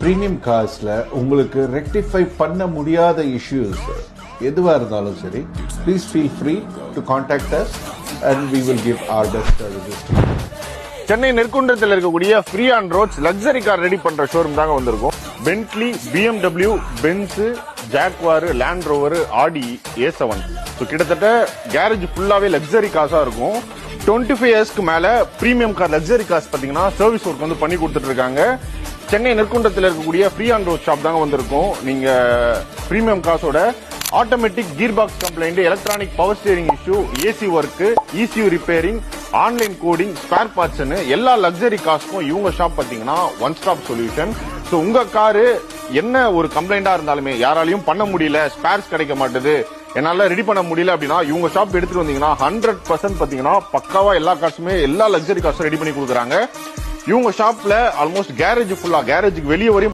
Premium கார்ஸ்ல உங்களுக்கு rectify பண்ண முடியாத இஷ்யூஸ் எதுவா இருந்தாலும் சரி, please feel free to contact us and we will give our best services to you. Chennai நெற்குன்றத்தில் இருக்கக்கூடிய free on roads luxury car ready பண்ற ஷோரூம் தாங்க வந்திருக்கும். Bentley, BMW, Benz, Jaguar, Land Rover, Audi A7. கிட்டத்தட்ட garage ஃபுல்லாவே luxury கார்ஸா இருக்கும். 25 இயர்ஸ்க்கு மேல பிரீமியம் கார் லக்ஸரி கார்ஸ் பாத்தீங்கன்னா சர்வீஸ் ஒர்க் வந்து பண்ணி கொடுத்துட்டு இருக்காங்க. சென்னை நெற்குன்றத்தில் இருக்கக்கூடிய ஃப்ரீ ஆன் ரோட் ஷாப் தாங்க வந்திருக்கும். நீங்க பிரீமியம் கார்ஸோட automatic gear box complaint, electronic power steering issue, AC work, ECU repairing, online coding, spare பார்ட்ஸ்னு எல்லா லக்ஸரி கார்ஸ்க்கும் இவங்க ஷாப் பாத்தீங்கன்னா ஒன் ஸ்டாப் சொல்யூஷன். சோ உங்க காரு என்ன ஒரு கம்ப்ளைண்டா இருந்தாலுமே, யாராலையும் பண்ண முடியல, ஸ்பேர்ஸ் கிடைக்க மாட்டேது, என்னால ரெடி பண்ண முடியல அப்படின்னா இவங்க ஷாப் எடுத்துட்டு வந்தீங்கன்னா 100% பாத்தீங்கன்னா பக்காவா எல்லா காசுமே எல்லா லக்ஸரி காசும் ரெடி பண்ணி கொடுக்குறாங்க. இவங்க ஷாப்ல ஆல்மோஸ்ட் கேரேஜ் ஃபுல்லா, கேரேஜுக்கு வெளியே வரையும்